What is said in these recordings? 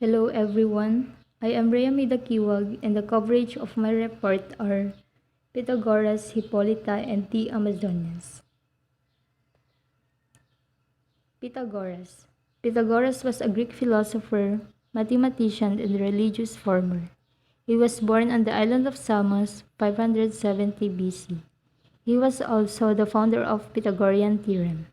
Hello everyone, I am Rayamida Kiwag and the coverage of my report are Pythagoras, Hippolyta, and the Amazonians. Pythagoras. Pythagoras was a Greek philosopher, mathematician, and religious reformer. He was born on the island of Samos 570 BC. He was also the founder of Pythagorean theorem.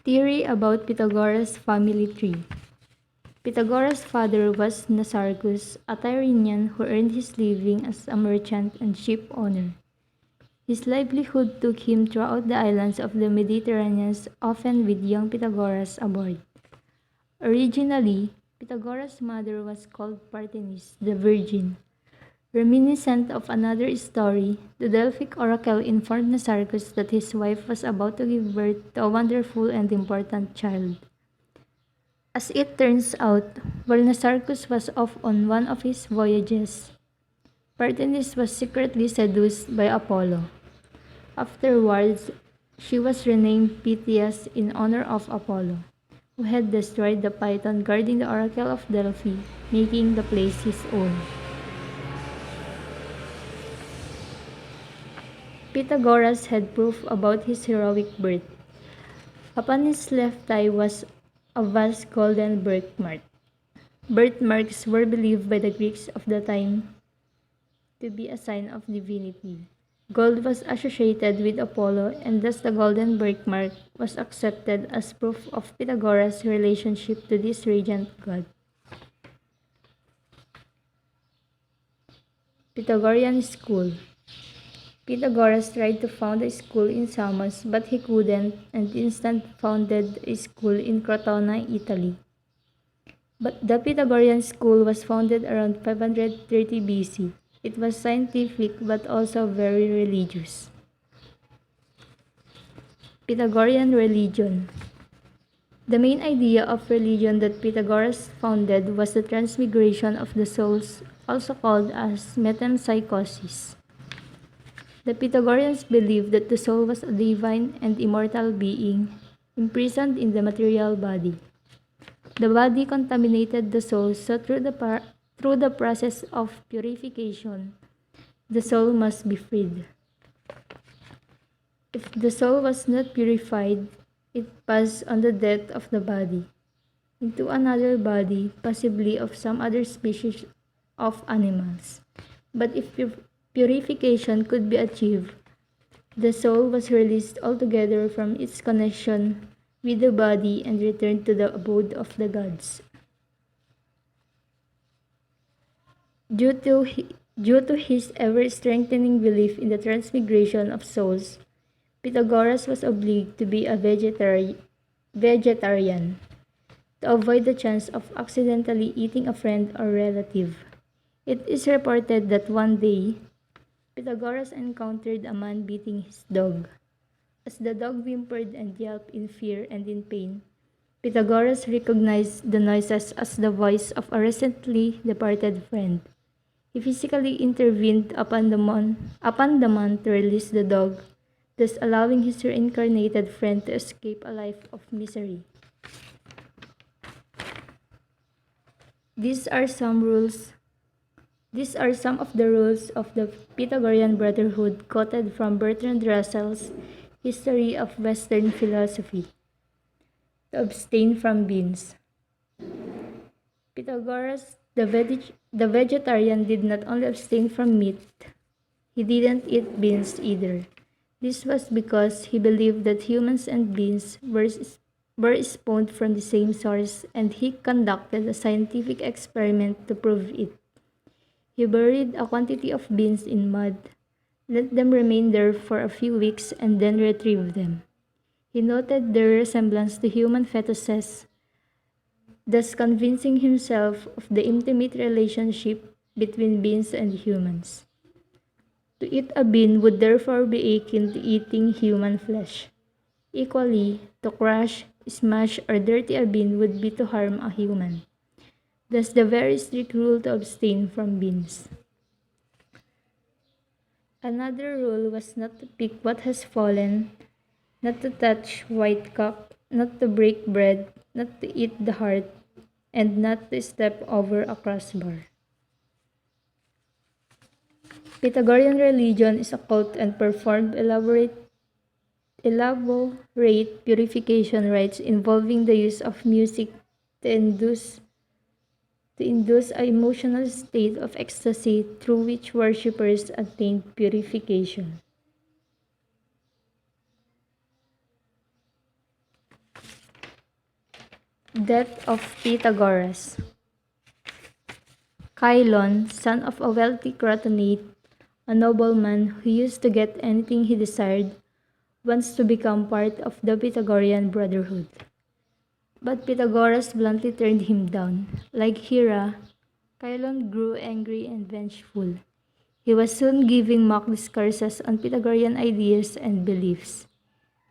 Theory about Pythagoras' family tree. Pythagoras' father was Nasarchus, a Tyrian who earned his living as a merchant and ship owner. His livelihood took him throughout the islands of the Mediterranean, often with young Pythagoras aboard. Originally, Pythagoras' mother was called Parthenis, the Virgin. Reminiscent of another story, the Delphic oracle informed Nasarchus that his wife was about to give birth to a wonderful and important child. As it turns out, while Nasarchus was off on one of his voyages, Parthenis was secretly seduced by Apollo. Afterwards, she was renamed Pythias in honor of Apollo, who had destroyed the python guarding the oracle of Delphi, making the place his own. Pythagoras had proof about his heroic birth. Upon his left thigh was a vast golden birthmark. Birthmarks were believed by the Greeks of the time to be a sign of divinity. Gold was associated with Apollo, and thus the golden birthmark was accepted as proof of Pythagoras' relationship to this radiant god. Pythagorean School. Pythagoras tried to found a school in Samos, but he couldn't, and instead founded a school in Crotona, Italy. But the Pythagorean school was founded around 530 BC. It was scientific but also very religious. Pythagorean religion. The main idea of religion that Pythagoras founded was the transmigration of the souls, also called as metempsychosis. The Pythagoreans believed that the soul was a divine and immortal being, imprisoned in the material body. The body contaminated the soul, so through the process of purification, the soul must be freed. If the soul was not purified, it passed on the death of the body into another body, possibly of some other species of animals. But if purification could be achieved, the soul was released altogether from its connection with the body and returned to the abode of the gods. Due to his ever-strengthening belief in the transmigration of souls, Pythagoras was obliged to be a vegetarian to avoid the chance of accidentally eating a friend or relative. It is reported that one day, Pythagoras encountered a man beating his dog. As the dog whimpered and yelped in fear and in pain, Pythagoras recognized the noises as the voice of a recently departed friend. He physically intervened upon the man to release the dog, thus allowing his reincarnated friend to escape a life of misery. These are some of the rules of the Pythagorean Brotherhood quoted from Bertrand Russell's History of Western Philosophy. To abstain from beans. Pythagoras, the vegetarian, did not only abstain from meat, he didn't eat beans either. This was because he believed that humans and beans were spawned from the same source, and he conducted a scientific experiment to prove it. He buried a quantity of beans in mud, let them remain there for a few weeks, and then retrieved them. He noted their resemblance to human fetuses, thus convincing himself of the intimate relationship between beans and humans. To eat a bean would therefore be akin to eating human flesh. Equally, to crush, smash, or dirty a bean would be to harm a human. Thus the very strict rule to abstain from beans. Another rule was not to pick what has fallen, not to touch white cock, not to break bread, not to eat the heart, and not to step over a crossbar. Pythagorean religion is a cult and performed elaborate purification rites involving the use of music to induce an emotional state of ecstasy through which worshippers attained purification. Death of Pythagoras. Chilon, son of a wealthy Crotonate, a nobleman who used to get anything he desired, wants to become part of the Pythagorean Brotherhood. But Pythagoras bluntly turned him down. Like Hera, Chilon grew angry and vengeful. He was soon giving mock discourses on Pythagorean ideas and beliefs.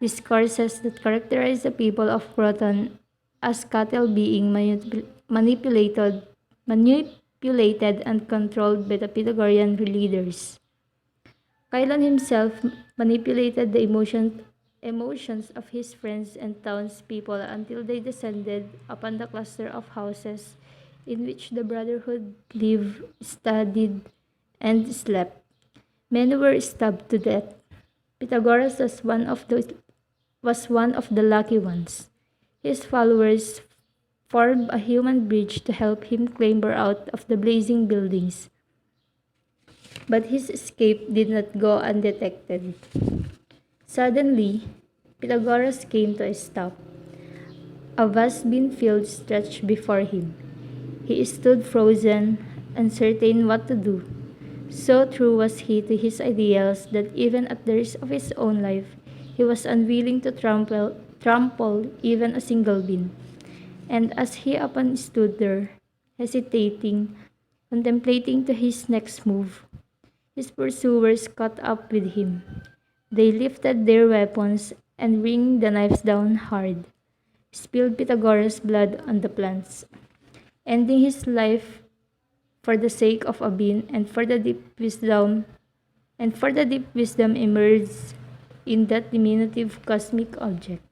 Discourses that characterized the people of Croton as cattle being manipulated and controlled by the Pythagorean leaders. Chilon himself manipulated the emotions of his friends and townspeople until they descended upon the cluster of houses in which the brotherhood lived, studied, and slept. Many were stabbed to death. Pythagoras was one of the lucky ones. His followers formed a human bridge to help him clamber out of the blazing buildings. But his escape did not go undetected. Suddenly, Pythagoras came to a stop. A vast bean field stretched before him. He stood frozen, uncertain what to do. So true was he to his ideals that even at the risk of his own life, he was unwilling to trample even a single bean. And as he upon stood there, hesitating, contemplating to his next move, his pursuers caught up with him. They lifted their weapons and bringing the knives down hard, spilled Pythagoras' blood on the plants, ending his life for the sake of a bean and for the deep wisdom emerged in that diminutive cosmic object.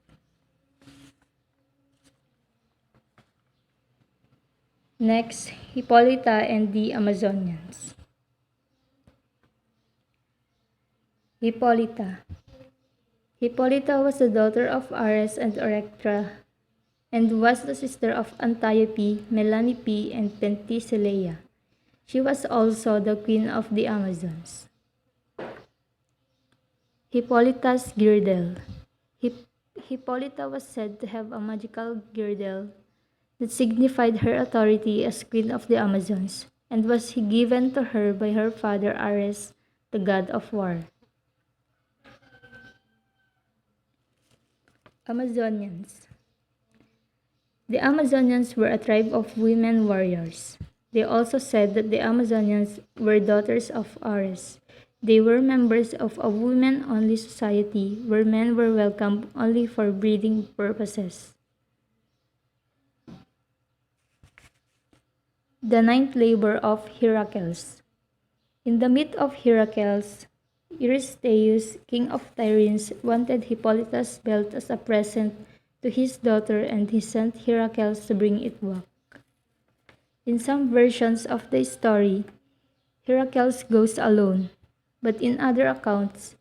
Next, Hippolyta and the Amazonians. Hippolyta. Hippolyta was the daughter of Ares and Erectra, and was the sister of Antiope, Melanippe, and Penthesilea. She was also the queen of the Amazons. Hippolyta's girdle. Hippolyta was said to have a magical girdle that signified her authority as queen of the Amazons, and was given to her by her father Ares, the god of war. Amazonians. The Amazonians were a tribe of women warriors. They also said that the Amazonians were daughters of Ares. They were members of a women-only society where men were welcomed only for breeding purposes. The ninth labor of Heracles. In the myth of Heracles, Eurystheus, king of Tyrians, wanted Hippolyta's belt as a present to his daughter, and he sent Heracles to bring it back. In some versions of the story, Heracles goes alone, but in other accounts,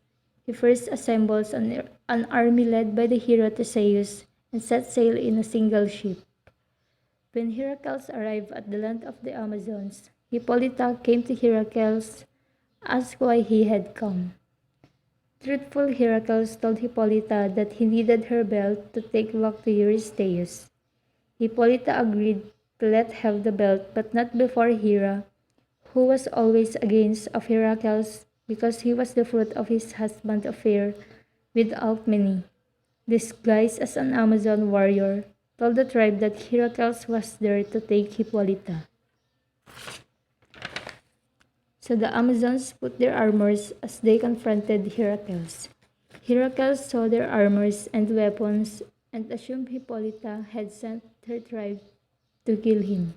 he first assembles an army led by the hero Theseus and sets sail in a single ship. When Heracles arrived at the land of the Amazons, Hippolyta came to Heracles, asked why he had come. Truthful Heracles told Hippolyta that he needed her belt to take back to Eurystheus. Hippolyta agreed to let have the belt, but not before Hera, who was always against of Heracles because he was the fruit of his husband's affair with Alcmene, disguised as an Amazon warrior, told the tribe that Heracles was there to take Hippolyta. So the Amazons put their armors as they confronted Heracles. Heracles saw their armors and weapons and assumed Hippolyta had sent her tribe to kill him.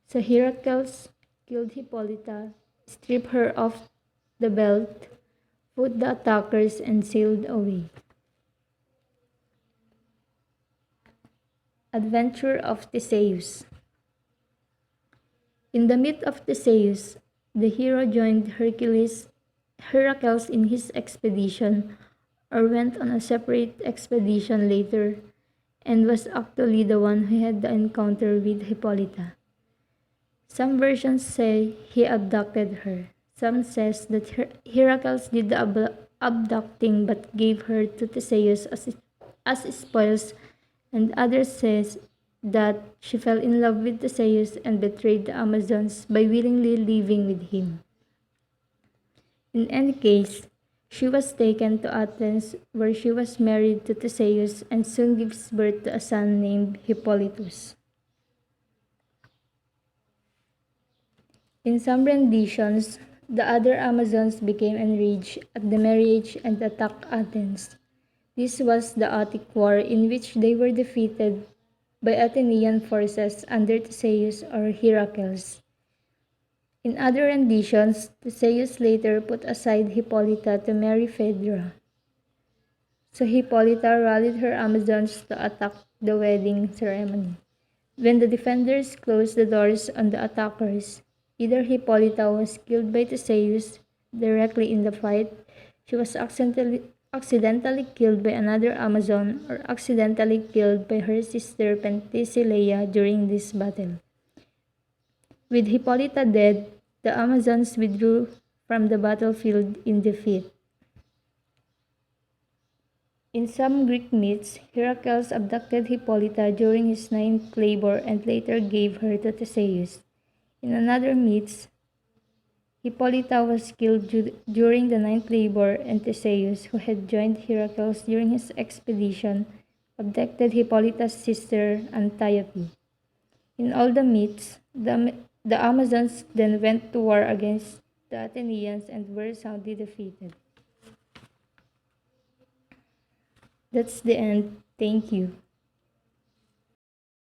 So Heracles killed Hippolyta, stripped her of the belt, put the attackers, and sailed away. Adventure of Theseus. In the myth of Theseus, the hero joined Heracles in his expedition, or went on a separate expedition later, and was actually the one who had the encounter with Hippolyta. Some versions say he abducted her. Some says that Heracles did the abducting but gave her to Theseus as spoils, and others says that she fell in love with Theseus and betrayed the Amazons by willingly living with him. In any case, she was taken to Athens, where she was married to Theseus and soon gives birth to a son named Hippolytus. In some renditions, the other Amazons became enraged at the marriage and attacked Athens. This was the Attic War, in which they were defeated by Athenian forces under Theseus or Heracles. In other renditions, Theseus later put aside Hippolyta to marry Phaedra. So Hippolyta rallied her Amazons to attack the wedding ceremony. When the defenders closed the doors on the attackers, either Hippolyta was killed by Theseus directly in the fight, she was accidentally killed by another Amazon, or accidentally killed by her sister Penthesilea during this battle. With Hippolyta dead, the Amazons withdrew from the battlefield in defeat. In some Greek myths, Heracles abducted Hippolyta during his ninth labor and later gave her to Theseus. In another myth, Hippolyta was killed during the ninth labor, and Theseus, who had joined Heracles during his expedition, abducted Hippolyta's sister Antiope. In all the myths, the Amazons then went to war against the Athenians and were soundly defeated. That's the end. Thank you.